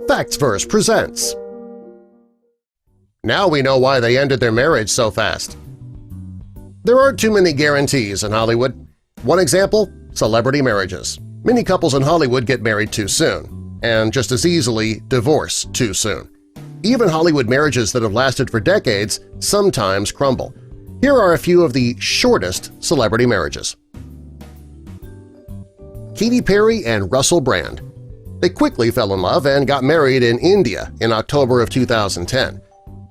Factsverse presents. Now we know why they ended their marriage so fast. There aren't too many guarantees in Hollywood. One example, celebrity marriages. Many couples in Hollywood get married too soon, and just as easily divorce too soon. Even Hollywood marriages that have lasted for decades sometimes crumble. Here are a few of the shortest celebrity marriages. Katy Perry and Russell Brand. They quickly fell in love and got married in India in October of 2010.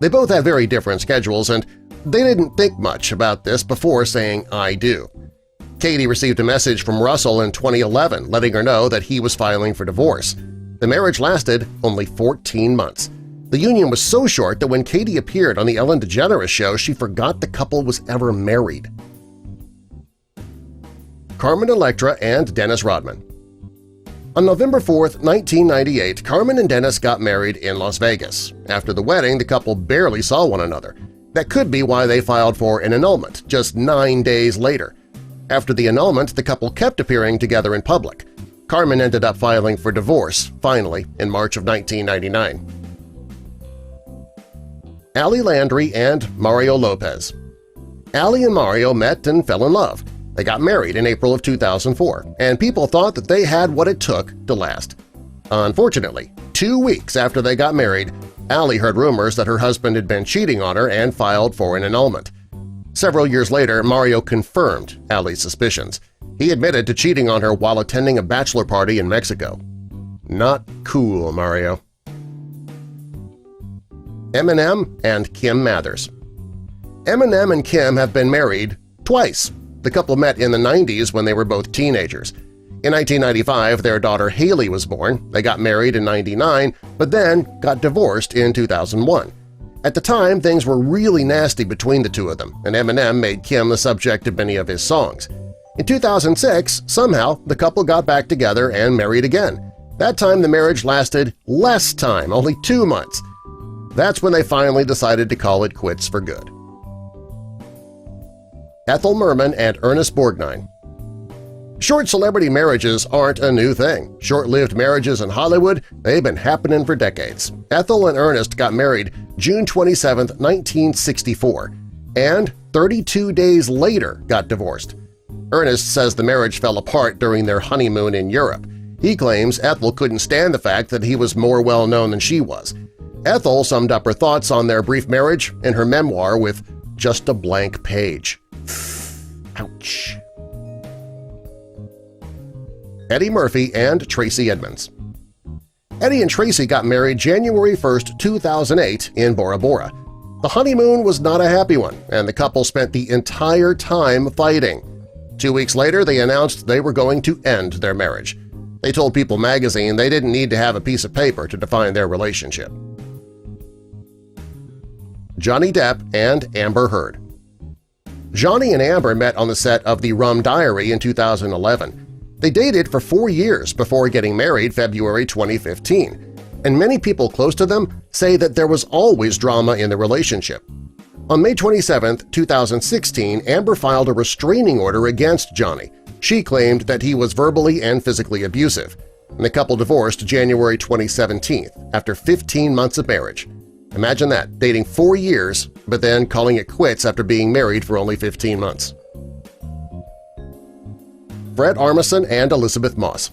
They both had very different schedules, and they didn't think much about this before saying "I do." Katy received a message from Russell in 2011 letting her know that he was filing for divorce. The marriage lasted only 14 months. The union was so short that when Katy appeared on the Ellen DeGeneres show, she forgot the couple was ever married. Carmen Electra and Dennis Rodman. On November 4, 1998, Carmen and Dennis got married in Las Vegas. After the wedding, the couple barely saw one another. That could be why they filed for an annulment just 9 days later. After the annulment, the couple kept appearing together in public. Carmen ended up filing for divorce, finally, in March of 1999. Landry and Mario Lopez. Ali and Mario met and fell in love. They got married in April of 2004, and people thought that they had what it took to last. Unfortunately, 2 weeks after they got married, Ali heard rumors that her husband had been cheating on her and filed for an annulment. Several years later, Mario confirmed Ali's suspicions. He admitted to cheating on her while attending a bachelor party in Mexico. Not cool, Mario. Eminem and Kim Mathers. Eminem and Kim have been married twice. The couple met in the 90s when they were both teenagers. In 1995, their daughter Haley was born. They got married in 1999, but then got divorced in 2001. At the time, things were really nasty between the two of them, and Eminem made Kim the subject of many of his songs. In 2006, somehow, the couple got back together and married again. That time the marriage lasted less time, only 2 months. That's when they finally decided to call it quits for good. Ethel and Ernest Borgnine. Short celebrity marriages aren't a new thing. Short-lived marriages in Hollywood, they've been happening for decades. Ethel and Ernest got married June 27, 1964, and 32 days later got divorced. Ernest says the marriage fell apart during their honeymoon in Europe. He claims Ethel couldn't stand the fact that he was more well-known than she was. Ethel summed up her thoughts on their brief marriage in her memoir with just a blank page. Ouch. Eddie Murphy and Tracey Edmonds. Eddie and Tracey got married January 1, 2008 in Bora Bora. The honeymoon was not a happy one, and the couple spent the entire time fighting. 2 weeks later, they announced they were going to end their marriage. They told People magazine they didn't need to have a piece of paper to define their relationship. Johnny Depp and Amber Heard. Johnny and Amber met on the set of The Rum Diary in 2011. They dated for 4 years before getting married February 2015, and many people close to them say that there was always drama in the relationship. On May 27, 2016, Amber filed a restraining order against Johnny. She claimed that he was verbally and physically abusive, and the couple divorced January 2017 after 15 months of marriage. Imagine that, dating 4 years, but then calling it quits after being married for only 15 months. Fred Armisen and Elizabeth Moss.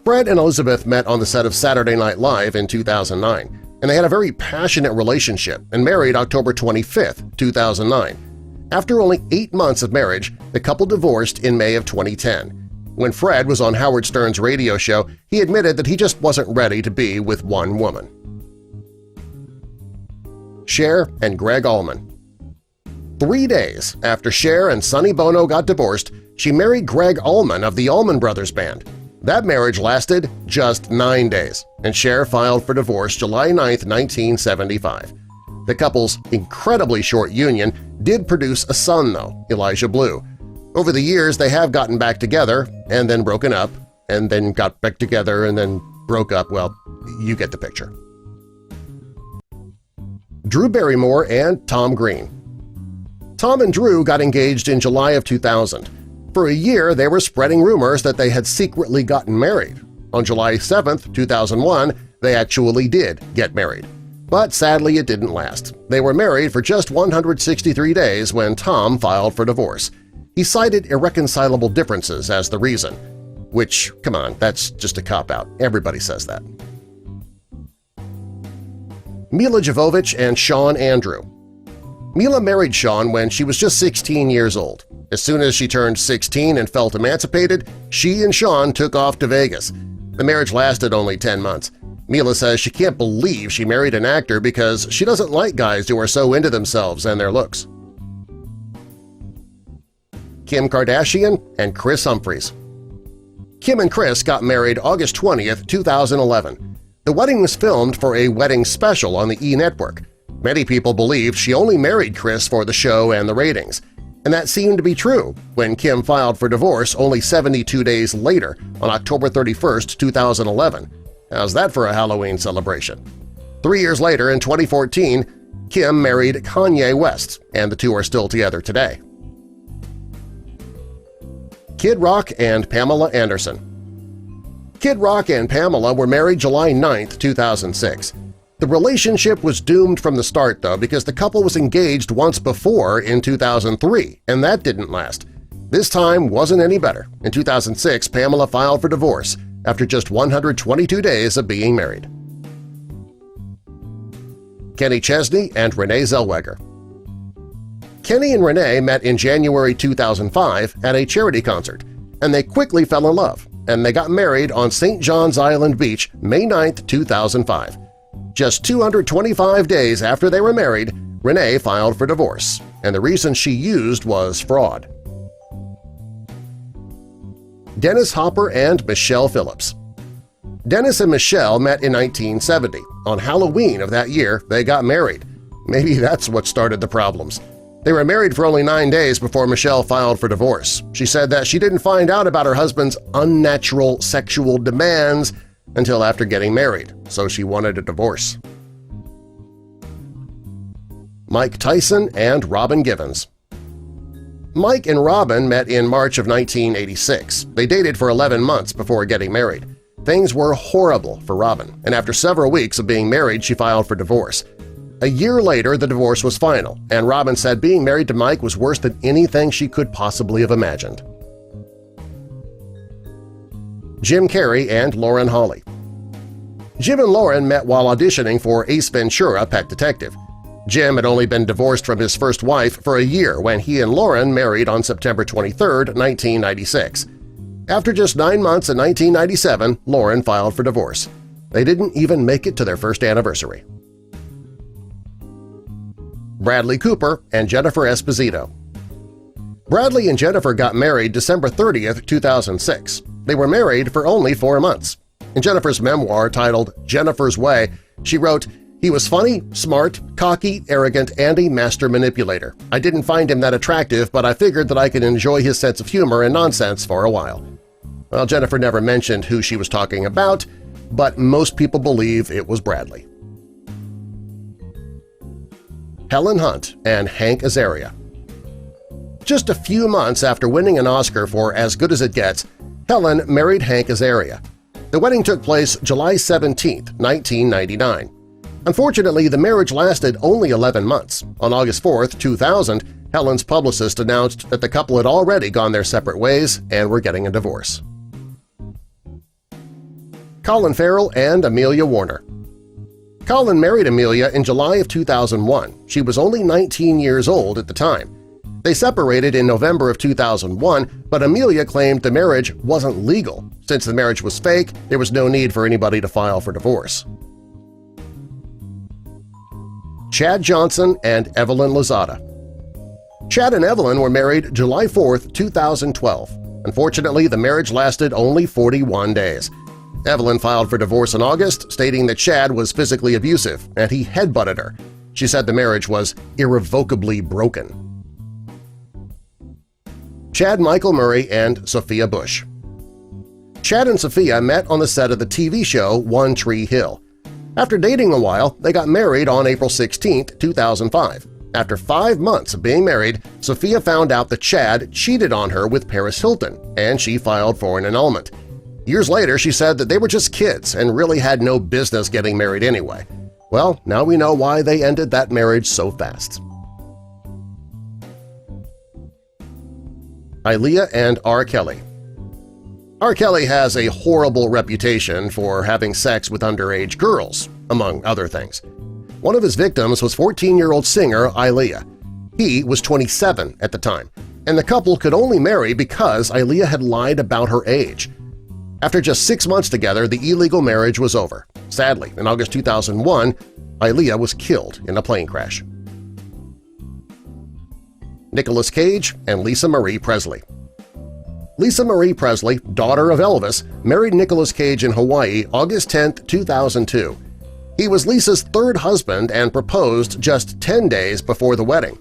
Fred and Elizabeth met on the set of Saturday Night Live in 2009, and they had a very passionate relationship and married October 25, 2009. After only 8 months of marriage, the couple divorced in May of 2010. When Fred was on Howard Stern's radio show, he admitted that he just wasn't ready to be with one woman. Cher and Greg Allman. 3 days after Cher and Sonny Bono got divorced, she married Greg Allman of the Allman Brothers Band. That marriage lasted just 9 days, and Cher filed for divorce July 9, 1975. The couple's incredibly short union did produce a son, though, Elijah Blue. Over the years, they have gotten back together and then broken up, and then got back together and then broke up. Well, you get the picture. Drew Barrymore and Tom Green. Tom and Drew got engaged in July of 2000. For a year, they were spreading rumors that they had secretly gotten married. On July 7, 2001, They actually did get married. But sadly it didn't last. They were married for just 163 days when Tom filed for divorce. He cited irreconcilable differences as the reason. Which, come on, that's just a cop-out. Everybody says that. Mila Jovovich and Sean Andrew. Mila married Sean when she was just 16 years old. As soon as she turned 16 and felt emancipated, she and Sean took off to Vegas. The marriage lasted only 10 months. Mila says she can't believe she married an actor because she doesn't like guys who are so into themselves and their looks. Kim Kardashian and Kris Humphries. Kim and Kris got married August 20th, 2011. The wedding was filmed for a wedding special on the E! Network. Many people believe she only married Kris for the show and the ratings. And that seemed to be true when Kim filed for divorce only 72 days later on October 31st, 2011. How's that for a Halloween celebration? 3 years later, in 2014, Kim married Kanye West, and the two are still together today. Kid Rock and Pamela Anderson. Kid Rock and Pamela were married July 9, 2006. The relationship was doomed from the start, though, because the couple was engaged once before in 2003, and that didn't last. This time wasn't any better. In 2006, Pamela filed for divorce after just 122 days of being married. Kenny Chesney and Renee Zellweger. Kenny and Renee met in January 2005 at a charity concert, and they quickly fell in love, and they got married on St. John's Island Beach May 9, 2005. Just 225 days after they were married, Renee filed for divorce, and the reason she used was fraud. Dennis Hopper and Michelle Phillips. Dennis and Michelle met in 1970. On Halloween of that year, they got married. Maybe that's what started the problems. They were married for only 9 days before Michelle filed for divorce. She said that she didn't find out about her husband's unnatural sexual demands until after getting married, so she wanted a divorce. Mike Tyson and Robin Givens. Mike and Robin met in March of 1986. They dated for 11 months before getting married. Things were horrible for Robin, and after several weeks of being married, she filed for divorce. A year later, the divorce was final, and Robin said being married to Mike was worse than anything she could possibly have imagined. Jim Carrey and Lauren Holly. Jim and Lauren met while auditioning for Ace Ventura: Pet Detective. Jim had only been divorced from his first wife for a year when he and Lauren married on September 23, 1996. After just 9 months in 1997, Lauren filed for divorce. They didn't even make it to their first anniversary. Bradley Cooper and Jennifer Esposito. Bradley and Jennifer got married December 30, 2006. They were married for only 4 months. In Jennifer's memoir titled Jennifer's Way, she wrote, "He was funny, smart, cocky, arrogant, and a master manipulator. I didn't find him that attractive, but I figured that I could enjoy his sense of humor and nonsense for a while." Well, Jennifer never mentioned who she was talking about, but most people believe it was Bradley. Helen Hunt and Hank Azaria. Just a few months after winning an Oscar for As Good as It Gets, Helen married Hank Azaria. The wedding took place July 17, 1999. Unfortunately, the marriage lasted only 11 months. On August 4, 2000, Helen's publicist announced that the couple had already gone their separate ways and were getting a divorce. Colin Farrell and Amelia Warner. Colin married Amelia in July of 2001. She was only 19 years old at the time. They separated in November of 2001, but Amelia claimed the marriage wasn't legal. Since the marriage was fake, there was no need for anybody to file for divorce. Chad Johnson and Evelyn Lozada. Chad and Evelyn were married July 4, 2012. Unfortunately, the marriage lasted only 41 days. Evelyn filed for divorce in August, stating that Chad was physically abusive and he headbutted her. She said the marriage was irrevocably broken. Chad Michael Murray and Sofia Bush. Chad and Sofia met on the set of the TV show One Tree Hill. After dating a while, they got married on April 16, 2005. After 5 months of being married, Sofia found out that Chad cheated on her with Paris Hilton, and she filed for an annulment. Years later, she said that they were just kids and really had no business getting married anyway. Well, now we know why they ended that marriage so fast. Aaliyah and R. Kelly. R. Kelly has a horrible reputation for having sex with underage girls, among other things. One of his victims was 14-year-old singer Aaliyah. He was 27 at the time, and the couple could only marry because Aaliyah had lied about her age. After just 6 months together, the illegal marriage was over. Sadly, in August 2001, Aaliyah was killed in a plane crash. Nicolas Cage and Lisa Marie Presley. Lisa Marie Presley, daughter of Elvis, married Nicolas Cage in Hawaii August 10, 2002. He was Lisa's third husband and proposed just 10 days before the wedding.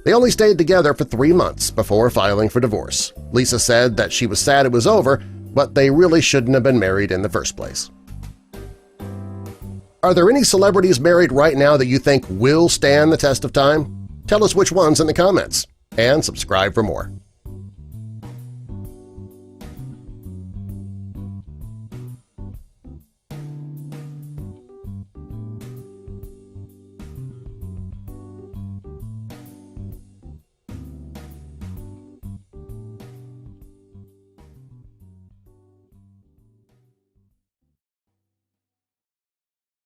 They only stayed together for 3 months before filing for divorce. Lisa said that she was sad it was over, but they really shouldn't have been married in the first place. Are there any celebrities married right now that you think will stand the test of time? Tell us which ones in the comments, and subscribe for more.